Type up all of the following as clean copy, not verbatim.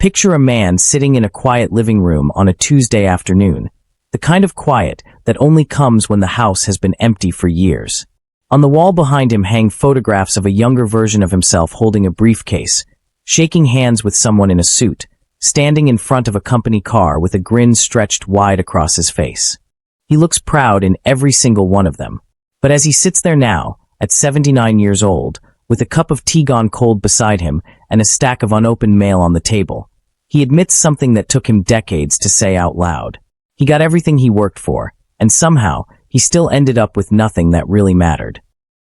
Picture a man sitting in a quiet living room on a Tuesday afternoon, the kind of quiet that only comes when the house has been empty for years. On the wall behind him hang photographs of a younger version of himself holding a briefcase, shaking hands with someone in a suit, standing in front of a company car with a grin stretched wide across his face. He looks proud in every single one of them. But as he sits there now, at 79 years old, with a cup of tea gone cold beside him and a stack of unopened mail on the table, he admits something that took him decades to say out loud. He got everything he worked for, and somehow, he still ended up with nothing that really mattered.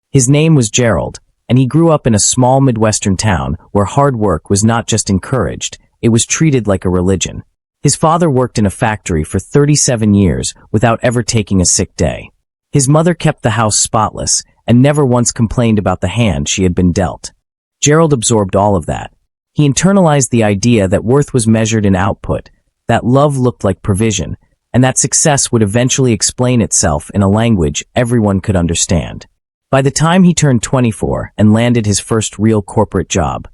His name was Gerald, and he grew up in a small Midwestern town where hard work was not just encouraged, it was treated like a religion. His father worked in a factory for 37 years without ever taking a sick day. His mother kept the house spotless and never once complained about the hand she had been dealt. Gerald absorbed all of that. He internalized the idea that worth was measured in output, that love looked like provision, and that success would eventually explain itself in a language everyone could understand. By the time he turned 24 and landed his first real corporate job,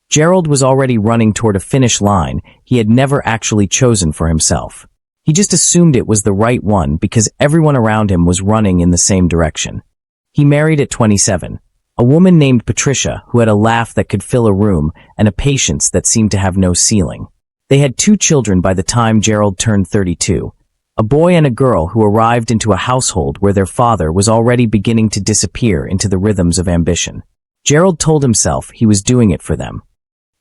Gerald was already running toward a finish line he had never actually chosen for himself. He just assumed it was the right one because everyone around him was running in the same direction. He married at 27, a woman named Patricia who had a laugh that could fill a room and a patience that seemed to have no ceiling. They had 2 children by the time Gerald turned 32, a boy and a girl who arrived into a household where their father was already beginning to disappear into the rhythms of ambition. Gerald told himself he was doing it for them.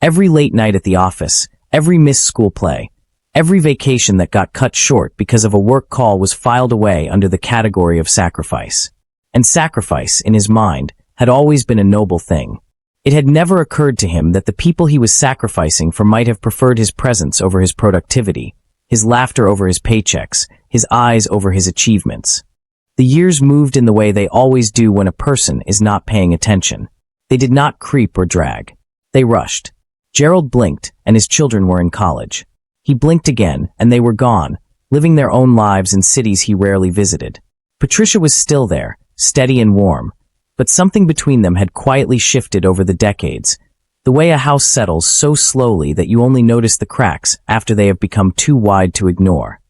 Every late night at the office, every missed school play, every vacation that got cut short because of a work call was filed away under the category of sacrifice. And sacrifice, in his mind, had always been a noble thing. It had never occurred to him that the people he was sacrificing for might have preferred his presence over his productivity, his laughter over his paychecks, his eyes over his achievements. The years moved in the way they always do when a person is not paying attention. They did not creep or drag. They rushed. Gerald blinked, and his children were in college. He blinked again, and they were gone, living their own lives in cities he rarely visited. Patricia was still there, steady and warm, but something between them had quietly shifted over the decades, the way a house settles so slowly that you only notice the cracks after they have become too wide to ignore.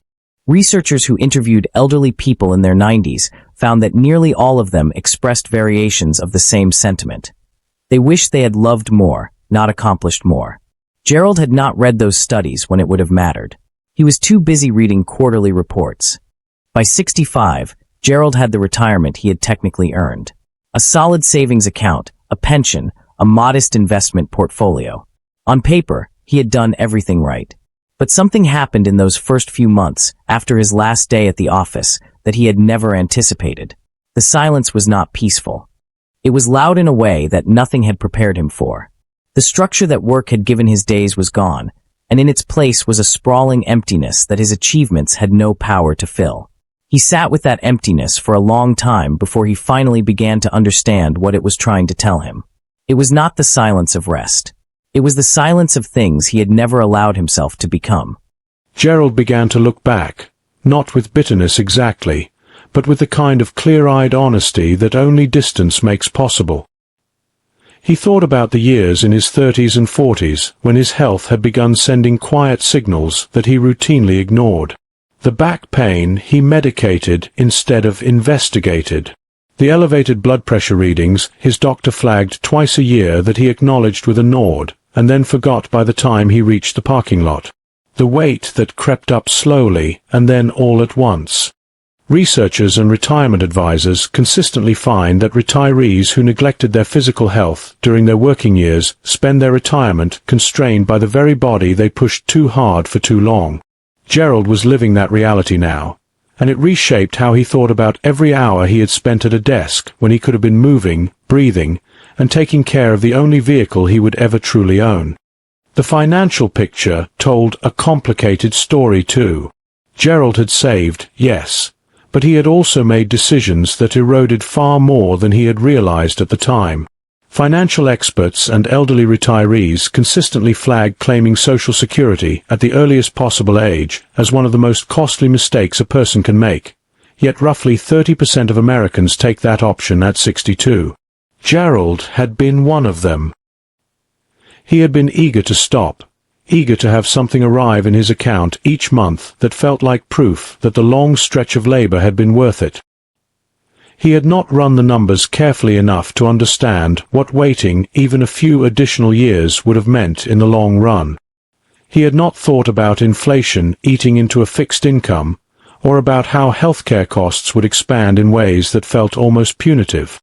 Researchers who interviewed elderly people in their 90s found that nearly all of them expressed variations of the same sentiment. They wished they had loved more, not accomplished more. Gerald had not read those studies when it would have mattered. He was too busy reading quarterly reports. By 65, Gerald had the retirement he had technically earned. A solid savings account, a pension, a modest investment portfolio. On paper, he had done everything right. But something happened in those first few months, after his last day at the office, that he had never anticipated. The silence was not peaceful. It was loud in a way that nothing had prepared him for. The structure that work had given his days was gone, and in its place was a sprawling emptiness that his achievements had no power to fill. He sat with that emptiness for a long time before he finally began to understand what it was trying to tell him. It was not the silence of rest. It was the silence of things he had never allowed himself to become. Gerald began to look back, not with bitterness exactly, but with the kind of clear-eyed honesty that only distance makes possible. He thought about the years in his 30s and 40s when his health had begun sending quiet signals that he routinely ignored. The back pain he medicated instead of investigated. The elevated blood pressure readings his doctor flagged twice a year that he acknowledged with a nod, and then forgot by the time he reached the parking lot. The weight that crept up slowly and then all at once. Researchers and retirement advisors consistently find that retirees who neglected their physical health during their working years spend their retirement constrained by the very body they pushed too hard for too long. Gerald was living that reality now, and it reshaped how he thought about every hour he had spent at a desk when he could have been moving, breathing, and taking care of the only vehicle he would ever truly own. The financial picture told a complicated story too. Gerald had saved, yes, but he had also made decisions that eroded far more than he had realized at the time. Financial experts and elderly retirees consistently flag claiming Social Security at the earliest possible age as one of the most costly mistakes a person can make, yet roughly 30% of Americans take that option at 62. Gerald had been one of them. He had been eager to stop, eager to have something arrive in his account each month that felt like proof that the long stretch of labor had been worth it. He had not run the numbers carefully enough to understand what waiting even a few additional years would have meant in the long run. He had not thought about inflation eating into a fixed income, or about how healthcare costs would expand in ways that felt almost punitive.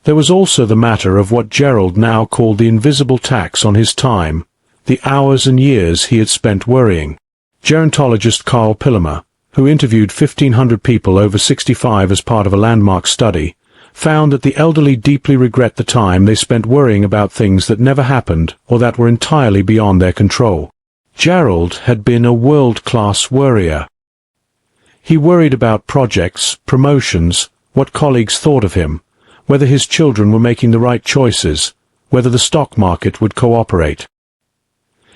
There was also the matter of what Gerald now called the invisible tax on his time, the hours and years he had spent worrying. Gerontologist Carl Pillemer, who interviewed 1,500 people over 65 as part of a landmark study, found that the elderly deeply regret the time they spent worrying about things that never happened or that were entirely beyond their control. Gerald had been a world-class worrier. He worried about projects, promotions, what colleagues thought of him, whether his children were making the right choices, whether the stock market would cooperate.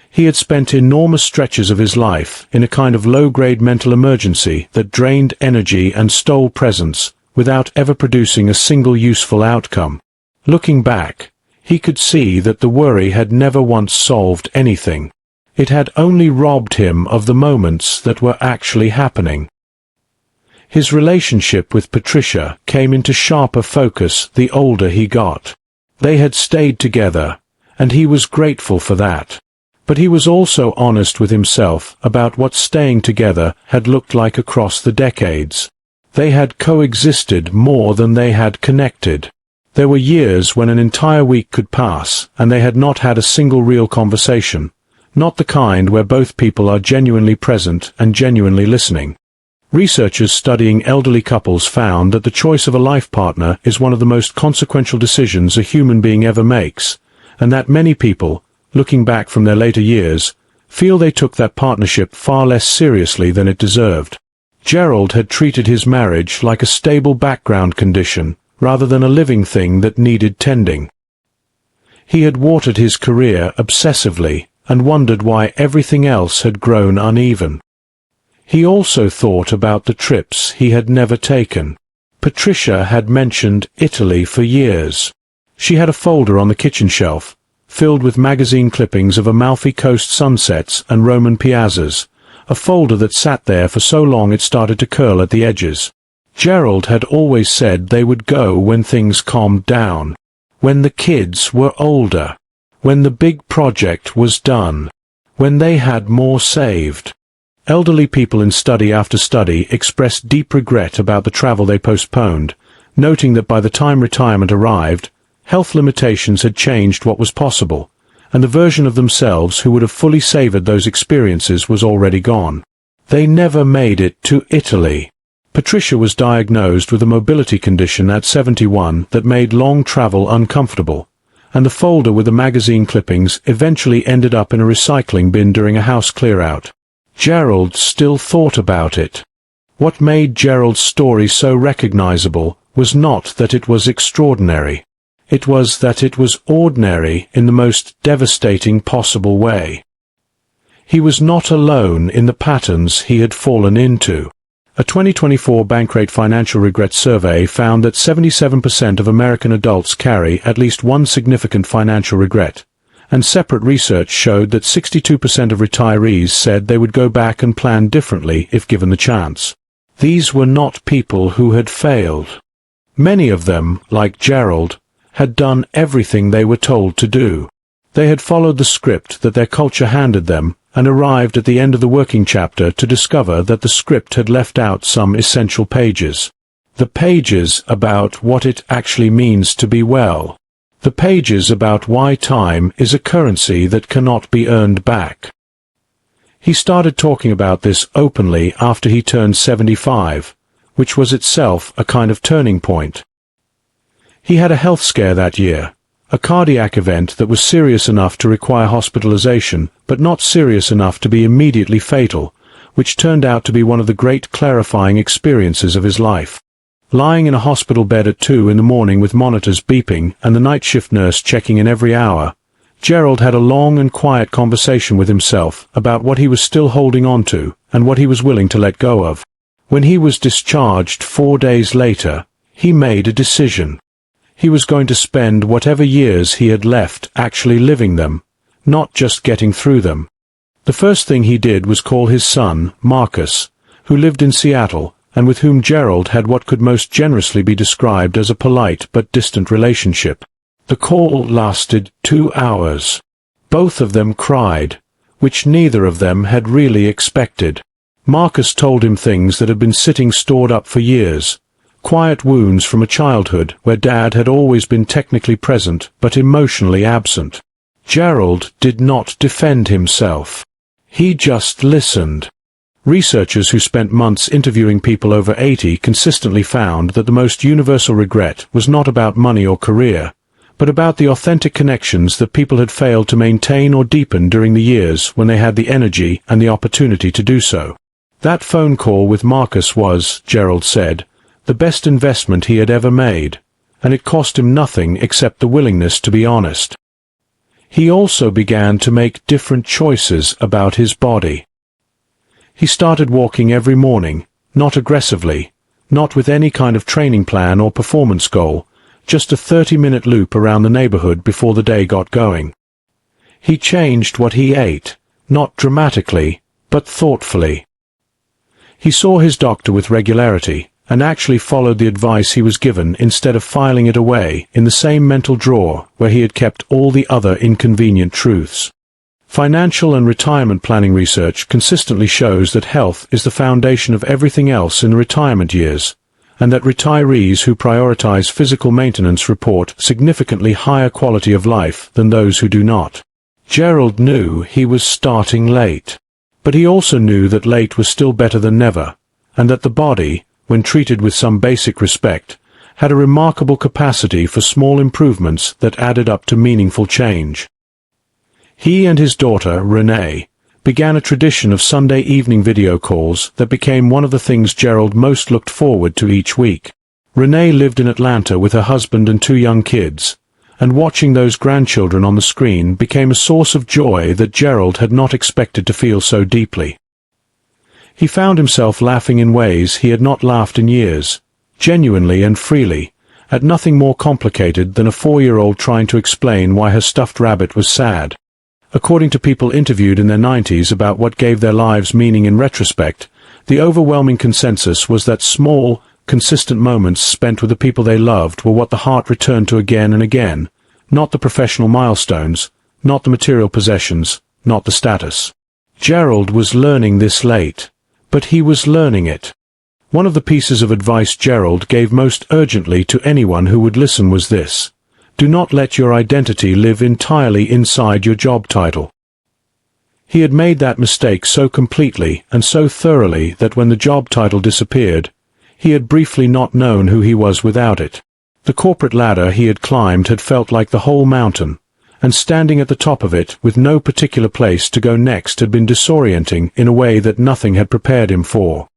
He had spent enormous stretches of his life in a kind of low-grade mental emergency that drained energy and stole presence without ever producing a single useful outcome. Looking back, he could see that the worry had never once solved anything. It had only robbed him of the moments that were actually happening. His relationship with Patricia came into sharper focus the older he got. They had stayed together, and he was grateful for that. But he was also honest with himself about what staying together had looked like across the decades. They had coexisted more than they had connected. There were years when an entire week could pass, and they had not had a single real conversation, not the kind where both people are genuinely present and genuinely listening. Researchers studying elderly couples found that the choice of a life partner is one of the most consequential decisions a human being ever makes, and that many people, looking back from their later years, feel they took that partnership far less seriously than it deserved. Gerald had treated his marriage like a stable background condition, rather than a living thing that needed tending. He had watered his career obsessively, and wondered why everything else had grown uneven. He also thought about the trips he had never taken. Patricia had mentioned Italy for years. She had a folder on the kitchen shelf, filled with magazine clippings of Amalfi Coast sunsets and Roman piazzas, a folder that sat there for so long it started to curl at the edges. Gerald had always said they would go when things calmed down, when the kids were older, when the big project was done, when they had more saved. Elderly people in study after study expressed deep regret about the travel they postponed, noting that by the time retirement arrived, health limitations had changed what was possible, and the version of themselves who would have fully savored those experiences was already gone. They never made it to Italy. Patricia was diagnosed with a mobility condition at 71 that made long travel uncomfortable, and the folder with the magazine clippings eventually ended up in a recycling bin during a house clear-out. Gerald still thought about it. What made Gerald's story so recognizable was not that it was extraordinary. It was that it was ordinary in the most devastating possible way. He was not alone in the patterns he had fallen into. A 2024 Bankrate Financial Regret survey found that 77% of American adults carry at least one significant financial regret, and separate research showed that 62% of retirees said they would go back and plan differently if given the chance. These were not people who had failed. Many of them, like Gerald, had done everything they were told to do. They had followed the script that their culture handed them, and arrived at the end of the working chapter to discover that the script had left out some essential pages. The pages about what it actually means to be well. The pages about why time is a currency that cannot be earned back. He started talking about this openly after he turned 75, which was itself a kind of turning point. He had a health scare that year, a cardiac event that was serious enough to require hospitalization, but not serious enough to be immediately fatal, which turned out to be one of the great clarifying experiences of his life. Lying in a hospital bed at 2 in the morning with monitors beeping and the night shift nurse checking in every hour, Gerald had a long and quiet conversation with himself about what he was still holding on to and what he was willing to let go of. When he was discharged 4 days later, he made a decision. He was going to spend whatever years he had left actually living them, not just getting through them. The first thing he did was call his son, Marcus, who lived in Seattle, and with whom Gerald had what could most generously be described as a polite but distant relationship. The call lasted 2 hours. Both of them cried, which neither of them had really expected. Marcus told him things that had been sitting stored up for years, quiet wounds from a childhood where Dad had always been technically present but emotionally absent. Gerald did not defend himself. He just listened. Researchers who spent months interviewing people over 80 consistently found that the most universal regret was not about money or career, but about the authentic connections that people had failed to maintain or deepen during the years when they had the energy and the opportunity to do so. That phone call with Marcus was, Gerald said, the best investment he had ever made, and it cost him nothing except the willingness to be honest. He also began to make different choices about his body. He started walking every morning, not aggressively, not with any kind of training plan or performance goal, just a 30-minute loop around the neighborhood before the day got going. He changed what he ate, not dramatically, but thoughtfully. He saw his doctor with regularity, and actually followed the advice he was given instead of filing it away in the same mental drawer where he had kept all the other inconvenient truths. Financial and retirement planning research consistently shows that health is the foundation of everything else in the retirement years, and that retirees who prioritize physical maintenance report significantly higher quality of life than those who do not. Gerald knew he was starting late, but he also knew that late was still better than never, and that the body, when treated with some basic respect, had a remarkable capacity for small improvements that added up to meaningful change. He and his daughter, Renee, began a tradition of Sunday evening video calls that became one of the things Gerald most looked forward to each week. Renee lived in Atlanta with her husband and 2 young kids, and watching those grandchildren on the screen became a source of joy that Gerald had not expected to feel so deeply. He found himself laughing in ways he had not laughed in years, genuinely and freely, at nothing more complicated than a 4-year-old trying to explain why her stuffed rabbit was sad. According to people interviewed in their 90s about what gave their lives meaning in retrospect, the overwhelming consensus was that small, consistent moments spent with the people they loved were what the heart returned to again and again, not the professional milestones, not the material possessions, not the status. Gerald was learning this late, but he was learning it. One of the pieces of advice Gerald gave most urgently to anyone who would listen was this: do not let your identity live entirely inside your job title. He had made that mistake so completely and so thoroughly that when the job title disappeared, he had briefly not known who he was without it. The corporate ladder he had climbed had felt like the whole mountain, and standing at the top of it with no particular place to go next had been disorienting in a way that nothing had prepared him for.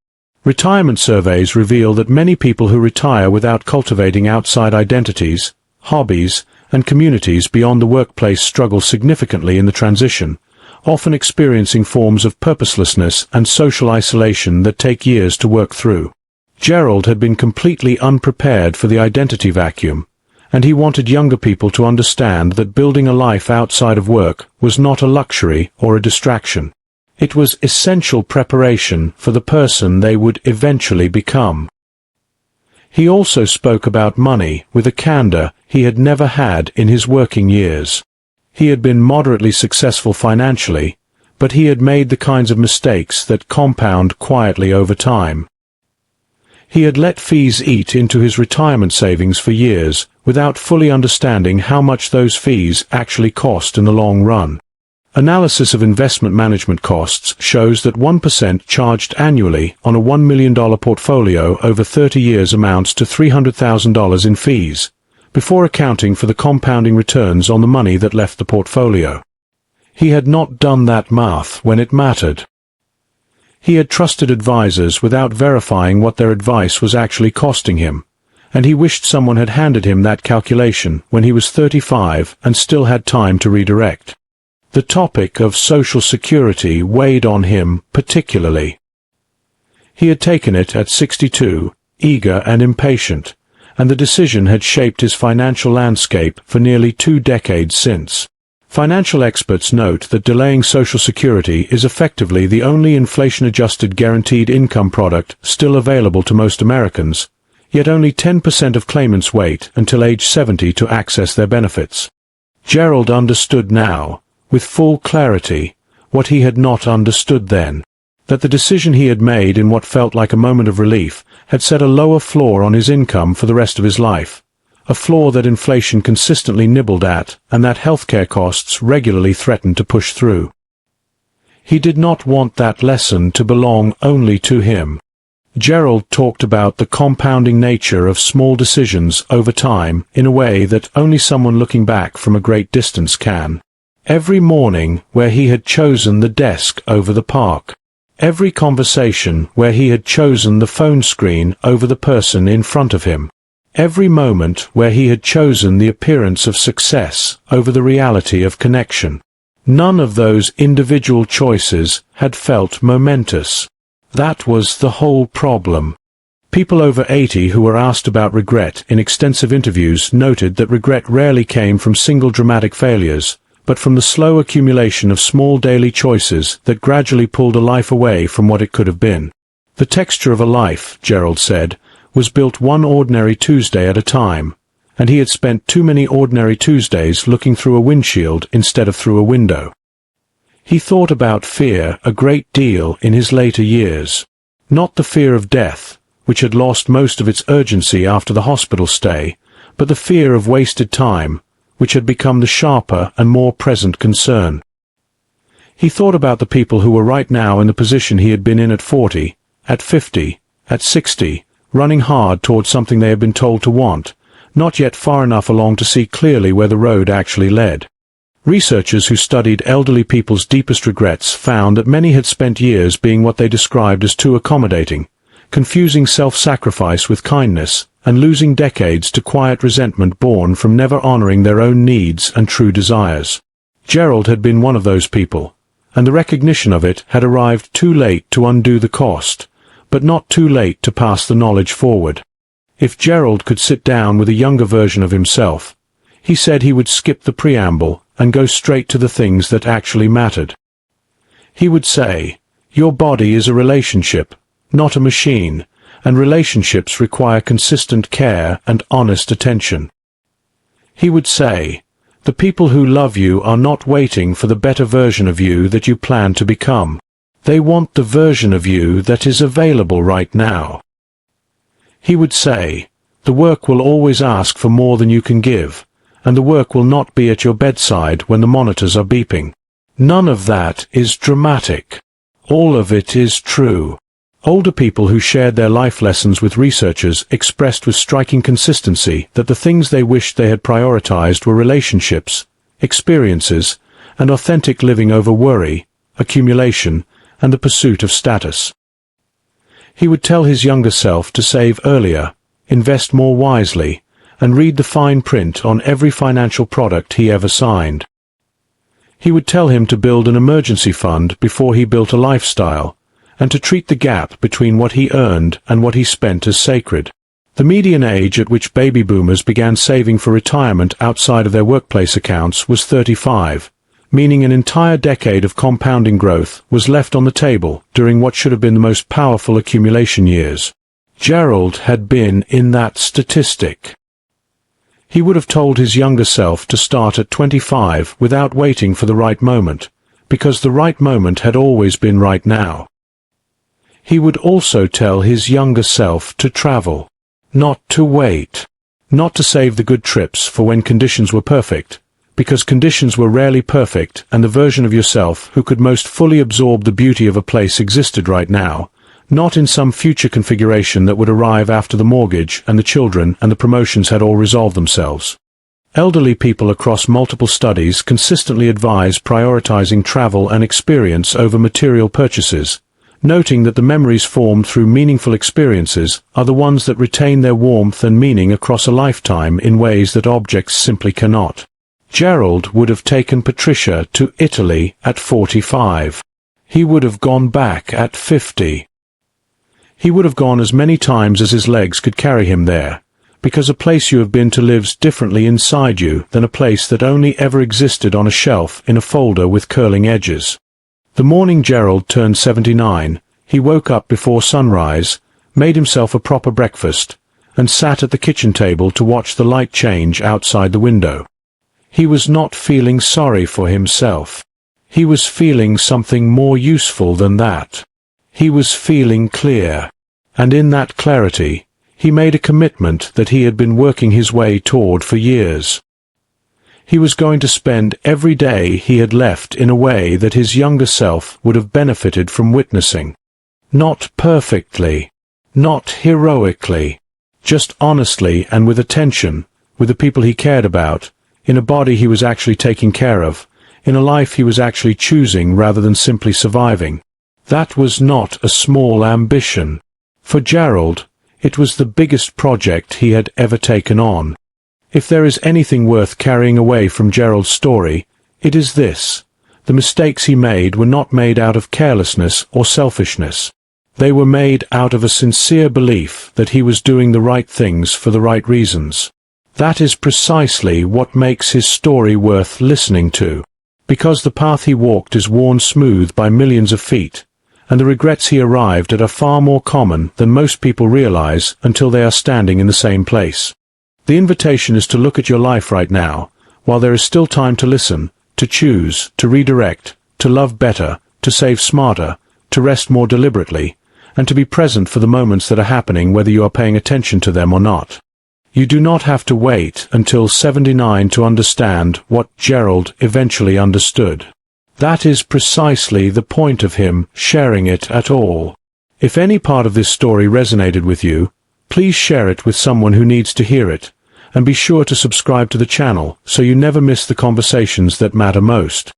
Retirement surveys reveal that many people who retire without cultivating outside identities, hobbies, and communities beyond the workplace struggle significantly in the transition, often experiencing forms of purposelessness and social isolation that take years to work through. Gerald had been completely unprepared for the identity vacuum, and he wanted younger people to understand that building a life outside of work was not a luxury or a distraction. It was essential preparation for the person they would eventually become. He also spoke about money with a candor he had never had in his working years. He had been moderately successful financially, but he had made the kinds of mistakes that compound quietly over time. He had let fees eat into his retirement savings for years without fully understanding how much those fees actually cost in the long run. Analysis of investment management costs shows that 1% charged annually on a $1 million portfolio over 30 years amounts to $300,000 in fees, before accounting for the compounding returns on the money that left the portfolio. He had not done that math when it mattered. He had trusted advisors without verifying what their advice was actually costing him, and he wished someone had handed him that calculation when he was 35 and still had time to redirect. The topic of Social Security weighed on him particularly. He had taken it at 62, eager and impatient, and the decision had shaped his financial landscape for nearly 2 decades since. Financial experts note that delaying Social Security is effectively the only inflation-adjusted guaranteed income product still available to most Americans, yet only 10% of claimants wait until age 70 to access their benefits. Gerald understood now, with full clarity, what he had not understood then, that the decision he had made in what felt like a moment of relief had set a lower floor on his income for the rest of his life, a floor that inflation consistently nibbled at and that healthcare costs regularly threatened to push through. He did not want that lesson to belong only to him. Gerald talked about the compounding nature of small decisions over time in a way that only someone looking back from a great distance can. Every morning where he had chosen the desk over the park. Every conversation where he had chosen the phone screen over the person in front of him. Every moment where he had chosen the appearance of success over the reality of connection. None of those individual choices had felt momentous. That was the whole problem. People over 80 who were asked about regret in extensive interviews noted that regret rarely came from single dramatic failures, but from the slow accumulation of small daily choices that gradually pulled a life away from what it could have been. The texture of a life, Gerald said, was built one ordinary Tuesday at a time, and he had spent too many ordinary Tuesdays looking through a windshield instead of through a window. He thought about fear a great deal in his later years. Not the fear of death, which had lost most of its urgency after the hospital stay, but the fear of wasted time, which had become the sharper and more present concern. He thought about the people who were right now in the position he had been in at 40, at 50, at 60, running hard towards something they had been told to want, not yet far enough along to see clearly where the road actually led. Researchers who studied elderly people's deepest regrets found that many had spent years being what they described as too accommodating, confusing self-sacrifice with kindness, and losing decades to quiet resentment born from never honoring their own needs and true desires. Gerald had been one of those people, and the recognition of it had arrived too late to undo the cost, but not too late to pass the knowledge forward. If Gerald could sit down with a younger version of himself, he said he would skip the preamble and go straight to the things that actually mattered. He would say, "Your body is a relationship, not a machine, and relationships require consistent care and honest attention." He would say, "The people who love you are not waiting for the better version of you that you plan to become. They want the version of you that is available right now." He would say, "The work will always ask for more than you can give, and the work will not be at your bedside when the monitors are beeping. None of that is dramatic. All of it is true." Older people who shared their life lessons with researchers expressed with striking consistency that the things they wished they had prioritized were relationships, experiences, and authentic living over worry, accumulation, and the pursuit of status. He would tell his younger self to save earlier, invest more wisely, and read the fine print on every financial product he ever signed. He would tell him to build an emergency fund before he built a lifestyle, and to treat the gap between what he earned and what he spent as sacred. The median age at which baby boomers began saving for retirement outside of their workplace accounts was 35, meaning an entire decade of compounding growth was left on the table during what should have been the most powerful accumulation years. Gerald had been in that statistic. He would have told his younger self to start at 25 without waiting for the right moment, because the right moment had always been right now. He would also tell his younger self to travel, not to wait, not to save the good trips for when conditions were perfect, because conditions were rarely perfect and the version of yourself who could most fully absorb the beauty of a place existed right now, not in some future configuration that would arrive after the mortgage and the children and the promotions had all resolved themselves. Elderly people across multiple studies consistently advise prioritizing travel and experience over material purchases, noting that the memories formed through meaningful experiences are the ones that retain their warmth and meaning across a lifetime in ways that objects simply cannot. Gerald would have taken Patricia to Italy at 45. He would have gone back at 50. He would have gone as many times as his legs could carry him there, because a place you have been to lives differently inside you than a place that only ever existed on a shelf in a folder with curling edges. The morning Gerald turned 79, he woke up before sunrise, made himself a proper breakfast, and sat at the kitchen table to watch the light change outside the window. He was not feeling sorry for himself. He was feeling something more useful than that. He was feeling clear. And in that clarity, he made a commitment that he had been working his way toward for years. He was going to spend every day he had left in a way that his younger self would have benefited from witnessing. Not perfectly, not heroically, just honestly and with attention, with the people he cared about, in a body he was actually taking care of, in a life he was actually choosing rather than simply surviving. That was not a small ambition. For Gerald, it was the biggest project he had ever taken on. If there is anything worth carrying away from Gerald's story, it is this. The mistakes he made were not made out of carelessness or selfishness. They were made out of a sincere belief that he was doing the right things for the right reasons. That is precisely what makes his story worth listening to. Because the path he walked is worn smooth by millions of feet, and the regrets he arrived at are far more common than most people realize until they are standing in the same place. The invitation is to look at your life right now, while there is still time to listen, to choose, to redirect, to love better, to save smarter, to rest more deliberately, and to be present for the moments that are happening whether you are paying attention to them or not. You do not have to wait until 79 to understand what Gerald eventually understood. That is precisely the point of him sharing it at all. If any part of this story resonated with you, please share it with someone who needs to hear it, and be sure to subscribe to the channel so you never miss the conversations that matter most.